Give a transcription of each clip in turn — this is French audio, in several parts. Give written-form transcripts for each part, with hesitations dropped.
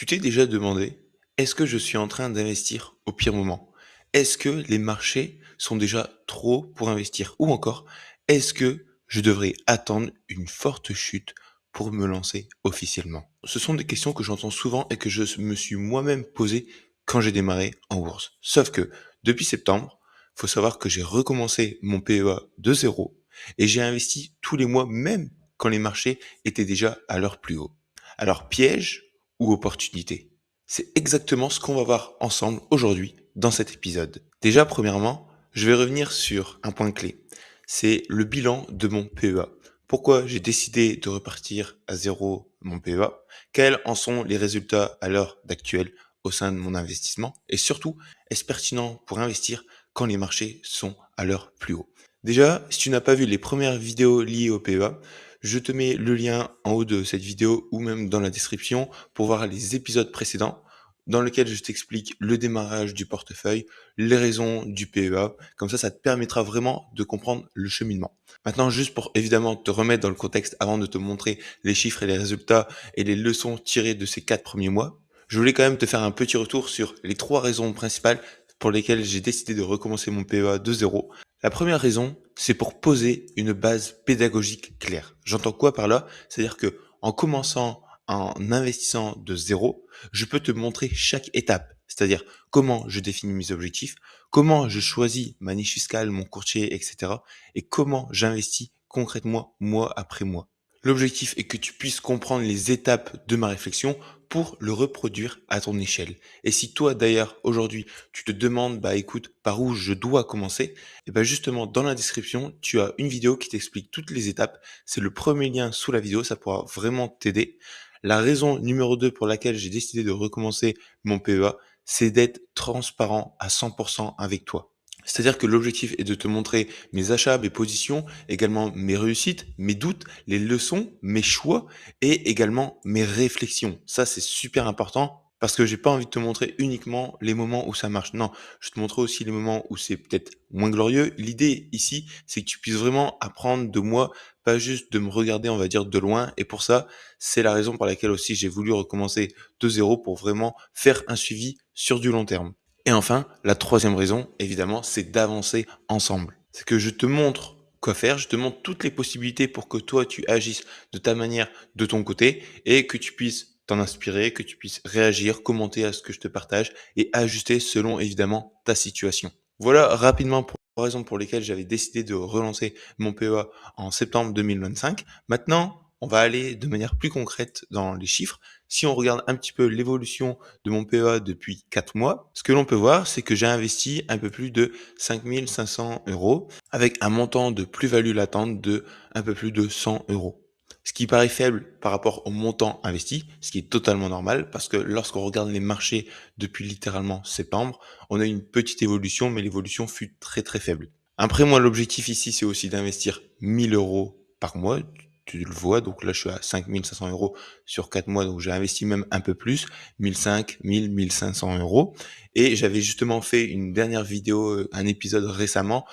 Tu t'es déjà demandé, est-ce que je suis en train d'investir au pire moment? Est-ce que les marchés sont déjà trop pour investir? Ou encore, est-ce que je devrais attendre une forte chute pour me lancer officiellement? Ce sont des questions que j'entends souvent et que me suis moi-même posé quand j'ai démarré en bourse. Sauf que depuis septembre, faut savoir que j'ai recommencé mon PEA de zéro et j'ai investi tous les mois, même quand les marchés étaient déjà à leur plus haut. Alors, piège ou opportunité? C'est exactement ce qu'on va voir ensemble aujourd'hui dans cet épisode. Déjà, premièrement, je vais revenir sur un point clé. C'est le bilan de mon PEA. Pourquoi j'ai décidé de repartir à zéro mon PEA? Quels en sont les résultats à l'heure d'actuelle au sein de mon investissement? Et surtout, est-ce pertinent pour investir quand les marchés sont à leur plus haut? Déjà, si tu n'as pas vu les premières vidéos liées au PEA, je te mets le lien en haut de cette vidéo ou même dans la description pour voir les épisodes précédents dans lesquels je t'explique le démarrage du portefeuille, les raisons du PEA. Comme ça te permettra vraiment de comprendre le cheminement. Maintenant, juste pour évidemment te remettre dans le contexte avant de te montrer les chiffres et les résultats et les leçons tirées de ces 4 premiers mois, je voulais quand même te faire un petit retour sur les 3 raisons principales pour lesquelles j'ai décidé de recommencer mon PEA de zéro. La première raison, c'est pour poser une base pédagogique claire. J'entends quoi par là? C'est-à-dire que en commençant, en investissant de zéro, je peux te montrer chaque étape. C'est-à-dire comment je définis mes objectifs, comment je choisis ma niche fiscale, mon courtier, etc. Et comment j'investis concrètement mois après mois. L'objectif est que tu puisses comprendre les étapes de ma réflexion pour le reproduire à ton échelle. Et si toi d'ailleurs aujourd'hui tu te demandes bah écoute par où je dois commencer, et ben justement dans la description tu as une vidéo qui t'explique toutes les étapes. C'est le premier lien sous la vidéo, ça pourra vraiment t'aider. La raison numéro 2 pour laquelle j'ai décidé de recommencer mon PEA, c'est d'être transparent à 100% avec toi. C'est-à-dire que l'objectif est de te montrer mes achats, mes positions, également mes réussites, mes doutes, les leçons, mes choix et également mes réflexions. Ça, c'est super important parce que j'ai pas envie de te montrer uniquement les moments où ça marche. Non, je te montrer aussi les moments où c'est peut-être moins glorieux. L'idée ici, c'est que tu puisses vraiment apprendre de moi, pas juste de me regarder, on va dire, de loin. Et pour ça, c'est la raison pour laquelle aussi j'ai voulu recommencer de zéro pour vraiment faire un suivi sur du long terme. Et enfin, la troisième raison, évidemment, c'est d'avancer ensemble. C'est que je te montre quoi faire, je te montre toutes les possibilités pour que toi, tu agisses de ta manière, de ton côté, et que tu puisses t'en inspirer, que tu puisses réagir, commenter à ce que je te partage, et ajuster selon, évidemment, ta situation. Voilà rapidement pour les raisons pour lesquelles j'avais décidé de relancer mon PEA en septembre 2025. Maintenant, on va aller de manière plus concrète dans les chiffres. Si on regarde un petit peu l'évolution de mon PEA depuis 4 mois, ce que l'on peut voir, c'est que j'ai investi un peu plus de 5 500 euros avec un montant de plus-value latente de un peu plus de 100 euros. Ce qui paraît faible par rapport au montant investi, ce qui est totalement normal parce que lorsqu'on regarde les marchés depuis littéralement septembre, on a une petite évolution, mais l'évolution fut très très faible. Après, moi, l'objectif ici, c'est aussi d'investir 1000 euros par mois. Tu le vois, donc là, je suis à 5 500 euros sur 4 mois, donc j'ai investi même un peu plus, 1500, 1000, 1500 euros. Et j'avais justement fait une dernière vidéo, un épisode récemment,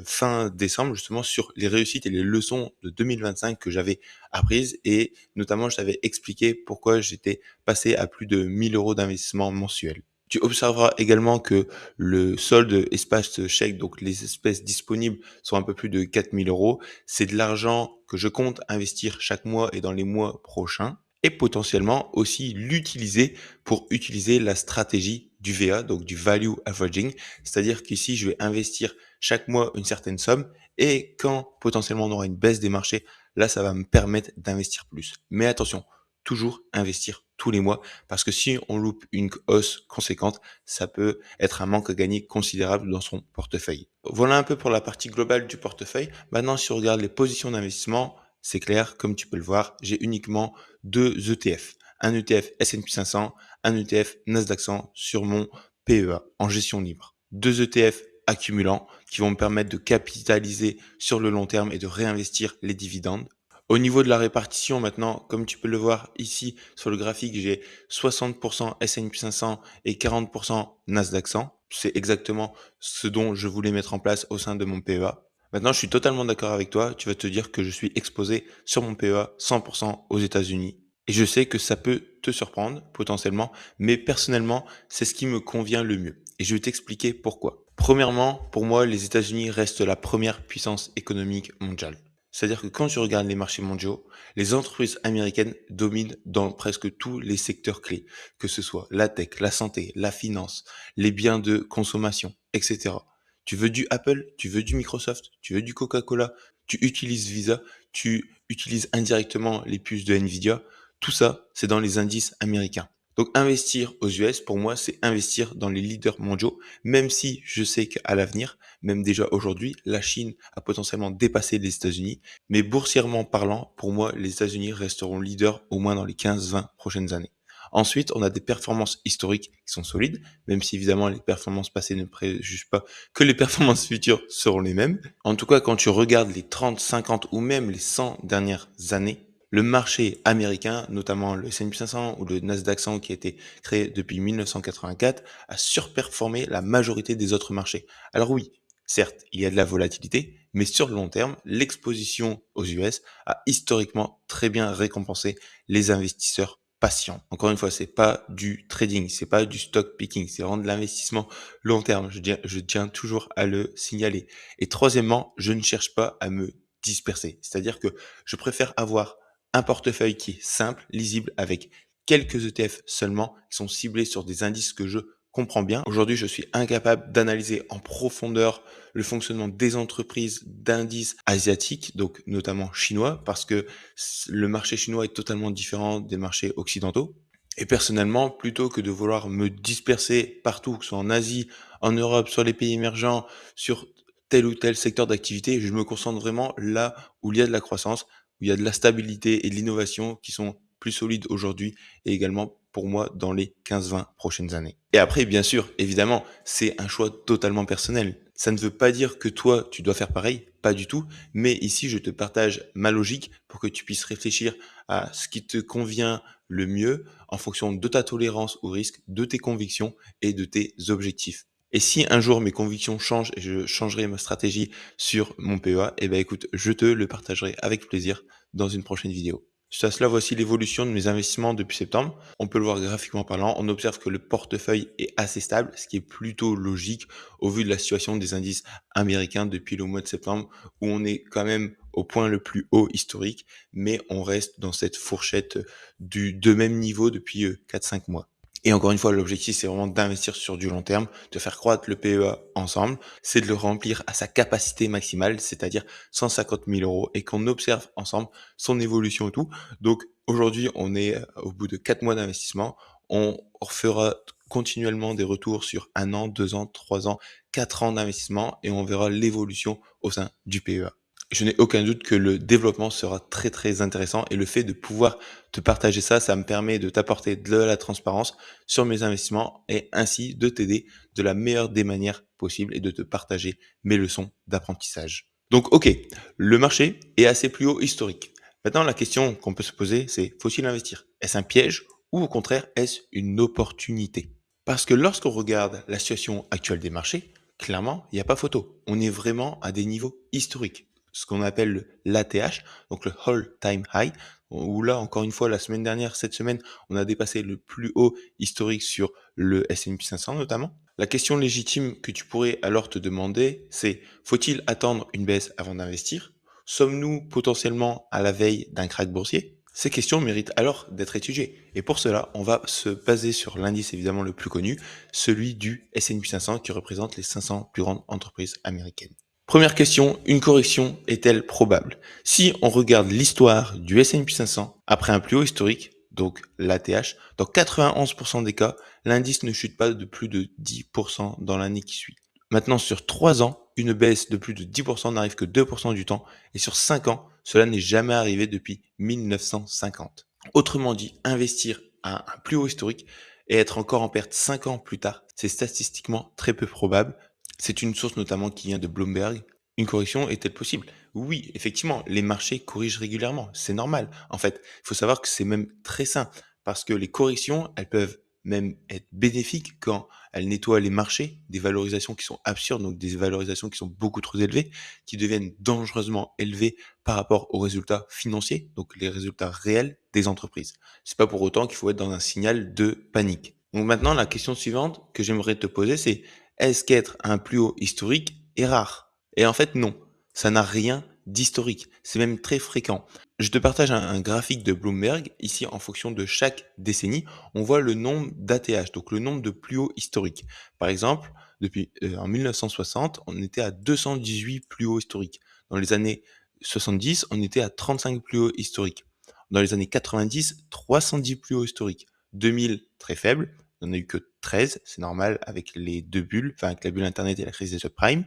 fin décembre, justement, sur les réussites et les leçons de 2025 que j'avais apprises. Et notamment, je t'avais expliqué pourquoi j'étais passé à plus de 1000 euros d'investissement mensuel. Tu observeras également que le solde espace chèque, donc les espèces disponibles, sont un peu plus de 4000 euros. C'est de l'argent que je compte investir chaque mois et dans les mois prochains et potentiellement aussi l'utiliser pour utiliser la stratégie du VA, donc du value averaging. C'est-à-dire qu'ici, je vais investir chaque mois une certaine somme et quand potentiellement on aura une baisse des marchés, là, ça va me permettre d'investir plus. Mais attention, toujours investir tous les mois parce que si on loupe une hausse conséquente, ça peut être un manque à gagner considérable dans son portefeuille. Voilà un peu pour la partie globale du portefeuille. Maintenant, si on regarde les positions d'investissement, c'est clair, comme tu peux le voir, j'ai uniquement 2 ETF. Un ETF S&P 500, un ETF Nasdaq 100 sur mon PEA en gestion libre. 2 ETF accumulants qui vont me permettre de capitaliser sur le long terme et de réinvestir les dividendes. Au niveau de la répartition maintenant, comme tu peux le voir ici sur le graphique, j'ai 60% S&P 500 et 40% Nasdaq 100. C'est exactement ce dont je voulais mettre en place au sein de mon PEA. Maintenant, je suis totalement d'accord avec toi. Tu vas te dire que je suis exposé sur mon PEA 100% aux États-Unis. Et je sais que ça peut te surprendre potentiellement, mais personnellement, c'est ce qui me convient le mieux. Et je vais t'expliquer pourquoi. Premièrement, pour moi, les États-Unis restent la première puissance économique mondiale. C'est-à-dire que quand tu regardes les marchés mondiaux, les entreprises américaines dominent dans presque tous les secteurs clés, que ce soit la tech, la santé, la finance, les biens de consommation, etc. Tu veux du Apple, tu veux du Microsoft, tu veux du Coca-Cola, tu utilises Visa, tu utilises indirectement les puces de Nvidia, tout ça, c'est dans les indices américains. Donc investir aux US, pour moi, c'est investir dans les leaders mondiaux, même si je sais qu'à l'avenir, même déjà aujourd'hui, la Chine a potentiellement dépassé les États-Unis, mais boursièrement parlant, pour moi, les États-Unis resteront leaders au moins dans les 15-20 prochaines années. Ensuite, on a des performances historiques qui sont solides, même si évidemment les performances passées ne préjugent pas que les performances futures seront les mêmes. En tout cas, quand tu regardes les 30, 50 ou même les 100 dernières années, le marché américain, notamment le S&P 500 ou le Nasdaq 100 qui a été créé depuis 1984, a surperformé la majorité des autres marchés. Alors oui, certes, il y a de la volatilité, mais sur le long terme, l'exposition aux US a historiquement très bien récompensé les investisseurs patients. Encore une fois, c'est pas du trading, c'est pas du stock picking, c'est vraiment de l'investissement long terme. Je tiens toujours à le signaler. Et troisièmement, je ne cherche pas à me disperser. C'est-à-dire que je préfère avoir un portefeuille qui est simple, lisible, avec quelques ETF seulement, qui sont ciblés sur des indices que je comprends bien. Aujourd'hui, je suis incapable d'analyser en profondeur le fonctionnement des entreprises d'indices asiatiques, donc notamment chinois, parce que le marché chinois est totalement différent des marchés occidentaux. Et personnellement, plutôt que de vouloir me disperser partout, que ce soit en Asie, en Europe, sur les pays émergents, sur tel ou tel secteur d'activité, je me concentre vraiment là où il y a de la croissance, où il y a de la stabilité et de l'innovation qui sont plus solides aujourd'hui et également pour moi dans les 15-20 prochaines années. Et après, bien sûr, évidemment, c'est un choix totalement personnel. Ça ne veut pas dire que toi, tu dois faire pareil, pas du tout, mais ici, je te partage ma logique pour que tu puisses réfléchir à ce qui te convient le mieux en fonction de ta tolérance au risque, de tes convictions et de tes objectifs. Et si un jour mes convictions changent et je changerai ma stratégie sur mon PEA, eh ben écoute, je te le partagerai avec plaisir dans une prochaine vidéo. Suite à cela, voici l'évolution de mes investissements depuis septembre. On peut le voir graphiquement parlant. On observe que le portefeuille est assez stable, ce qui est plutôt logique au vu de la situation des indices américains depuis le mois de septembre, où on est quand même au point le plus haut historique, mais on reste dans cette fourchette de même niveau depuis 4-5 mois. Et encore une fois, l'objectif, c'est vraiment d'investir sur du long terme, de faire croître le PEA ensemble, c'est de le remplir à sa capacité maximale, c'est-à-dire 150 000 euros, et qu'on observe ensemble son évolution et tout. Donc aujourd'hui, on est au bout de 4 mois d'investissement, on fera continuellement des retours sur 1 an, 2 ans, 3 ans, 4 ans d'investissement, et on verra l'évolution au sein du PEA. Je n'ai aucun doute que le développement sera très très intéressant et le fait de pouvoir te partager ça, ça me permet de t'apporter de la transparence sur mes investissements et ainsi de t'aider de la meilleure des manières possibles et de te partager mes leçons d'apprentissage. Donc ok, le marché est assez plus haut historique. Maintenant, la question qu'on peut se poser, c'est faut-il investir? Est-ce un piège ou au contraire, est-ce une opportunité? Parce que lorsqu'on regarde la situation actuelle des marchés, clairement, il n'y a pas photo. On est vraiment à des niveaux historiques, ce qu'on appelle l'ATH, donc le All-Time High, où là, encore une fois, la semaine dernière, cette semaine, on a dépassé le plus haut historique sur le S&P 500 notamment. La question légitime que tu pourrais alors te demander, c'est faut-il attendre une baisse avant d'investir? Sommes-nous potentiellement à la veille d'un krach boursier? Ces questions méritent alors d'être étudiées. Et pour cela, on va se baser sur l'indice évidemment le plus connu, celui du S&P 500 qui représente les 500 plus grandes entreprises américaines. Première question, une correction est-elle probable? Si on regarde l'histoire du S&P 500 après un plus haut historique, donc l'ATH, dans 91% des cas, l'indice ne chute pas de plus de 10% dans l'année qui suit. Maintenant, sur 3 ans, une baisse de plus de 10% n'arrive que 2% du temps, et sur 5 ans, cela n'est jamais arrivé depuis 1950. Autrement dit, investir à un plus haut historique et être encore en perte 5 ans plus tard, c'est statistiquement très peu probable. C'est une source notamment qui vient de Bloomberg. Une correction est-elle possible? Oui, effectivement, les marchés corrigent régulièrement, c'est normal. En fait, il faut savoir que c'est même très sain, parce que les corrections, elles peuvent même être bénéfique quand elle nettoie les marchés, des valorisations qui sont absurdes, donc des valorisations qui sont beaucoup trop élevées, qui deviennent dangereusement élevées par rapport aux résultats financiers, donc les résultats réels des entreprises. C'est pas pour autant qu'il faut être dans un signal de panique. Donc maintenant, la question suivante que j'aimerais te poser, c'est est-ce qu'être à un plus haut historique est rare? Et en fait, non. Ça n'a rien d'historique. C'est même très fréquent. Je te partage un graphique de Bloomberg. Ici, en fonction de chaque décennie, on voit le nombre d'ATH, donc le nombre de plus hauts historiques. Par exemple, depuis en 1960, on était à 218 plus hauts historiques. Dans les années 70, on était à 35 plus hauts historiques. Dans les années 90, 310 plus hauts historiques. 2000, très faible. Il n'y en a eu que 13, c'est normal avec les deux bulles, enfin avec la bulle Internet et la crise des subprimes.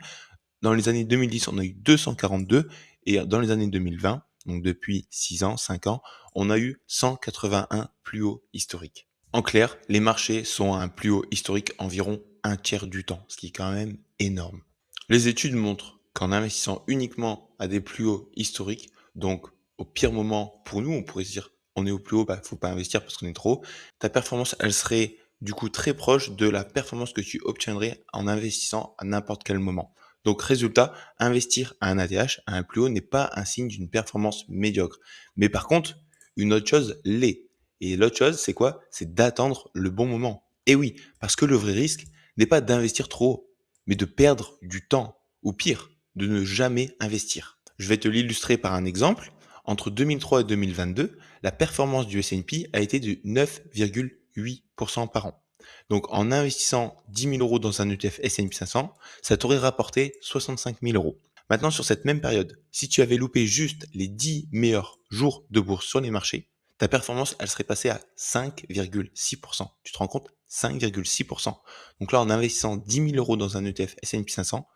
Dans les années 2010, on a eu 242 et dans les années 2020, donc depuis 6 ans, 5 ans, on a eu 181 plus hauts historiques. En clair, les marchés sont à un plus haut historique environ un tiers du temps, ce qui est quand même énorme. Les études montrent qu'en investissant uniquement à des plus hauts historiques, donc au pire moment pour nous, on pourrait se dire on est au plus haut, bah faut pas investir parce qu'on est trop haut, ta performance elle serait du coup très proche de la performance que tu obtiendrais en investissant à n'importe quel moment. Donc résultat, investir à un ATH à un plus haut n'est pas un signe d'une performance médiocre. Mais par contre, une autre chose l'est. Et l'autre chose, c'est quoi? C'est d'attendre le bon moment. Et oui, parce que le vrai risque n'est pas d'investir trop haut, mais de perdre du temps, ou pire, de ne jamais investir. Je vais te l'illustrer par un exemple. Entre 2003 et 2022, la performance du S&P a été de 9,8% par an. Donc en investissant 10 000 euros dans un ETF S&P 500, ça t'aurait rapporté 65 000 euros. Maintenant, sur cette même période, si tu avais loupé juste les 10 meilleurs jours de bourse sur les marchés, ta performance, elle serait passée à 5,6%. Tu te rends compte? 5,6%. Donc là, en investissant 10 000 euros dans un ETF S&P 500,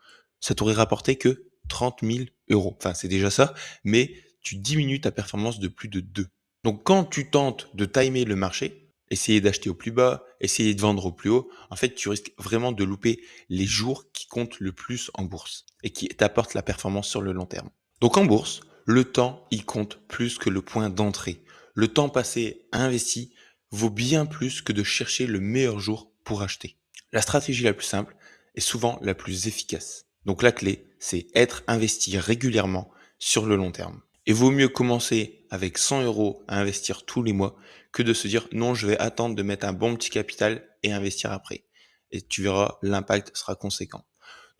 ça t'aurait rapporté que 30 000 euros. Enfin, c'est déjà ça, mais tu diminues ta performance de plus de 2. Donc quand tu tentes de timer le marché, essayer d'acheter au plus bas, essayer de vendre au plus haut, en fait, tu risques vraiment de louper les jours qui comptent le plus en bourse et qui t'apportent la performance sur le long terme. Donc en bourse, le temps, il compte plus que le point d'entrée. Le temps passé investi vaut bien plus que de chercher le meilleur jour pour acheter. La stratégie la plus simple est souvent la plus efficace. Donc la clé, c'est être investi régulièrement sur le long terme. Et vaut mieux commencer avec 100 euros à investir tous les mois que de se dire non, je vais attendre de mettre un bon petit capital et investir après. Et tu verras, l'impact sera conséquent.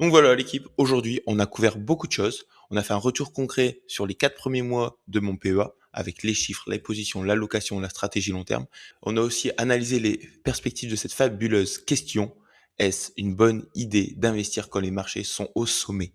Donc voilà l'équipe, aujourd'hui on a couvert beaucoup de choses. On a fait un retour concret sur les 4 premiers mois de mon PEA avec les chiffres, les positions, l'allocation, la stratégie long terme. On a aussi analysé les perspectives de cette fabuleuse question. Est-ce une bonne idée d'investir quand les marchés sont au sommet?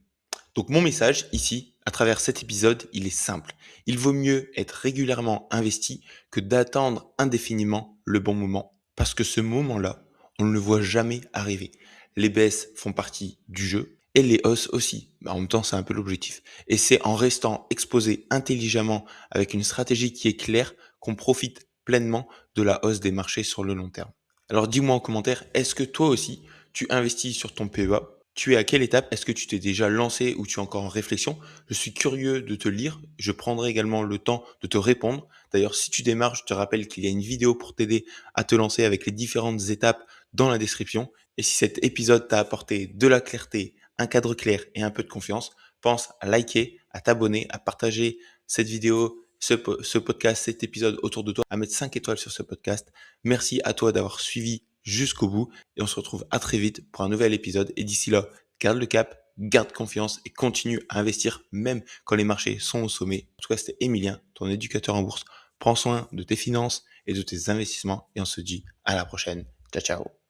Donc mon message ici, à travers cet épisode, il est simple. Il vaut mieux être régulièrement investi que d'attendre indéfiniment le bon moment. Parce que ce moment-là, on ne le voit jamais arriver. Les baisses font partie du jeu et les hausses aussi. Mais en même temps, c'est un peu l'objectif. Et c'est en restant exposé intelligemment avec une stratégie qui est claire qu'on profite pleinement de la hausse des marchés sur le long terme. Alors dis-moi en commentaire, est-ce que toi aussi, tu investis sur ton PEA? Tu es à quelle étape? Est-ce que tu t'es déjà lancé ou tu es encore en réflexion? Je suis curieux de te lire. Je prendrai également le temps de te répondre. D'ailleurs, si tu démarres, je te rappelle qu'il y a une vidéo pour t'aider à te lancer avec les différentes étapes dans la description. Et si cet épisode t'a apporté de la clarté, un cadre clair et un peu de confiance, pense à liker, à t'abonner, à partager cette vidéo, ce podcast, cet épisode autour de toi, à mettre 5 étoiles sur ce podcast. Merci à toi d'avoir suivi jusqu'au bout et on se retrouve à très vite pour un nouvel épisode. Et d'ici là, garde le cap, garde confiance et continue à investir même quand les marchés sont au sommet. En tout cas, c'était Emilien, ton éducateur en bourse. Prends soin de tes finances et de tes investissements et on se dit à la prochaine. Ciao, ciao.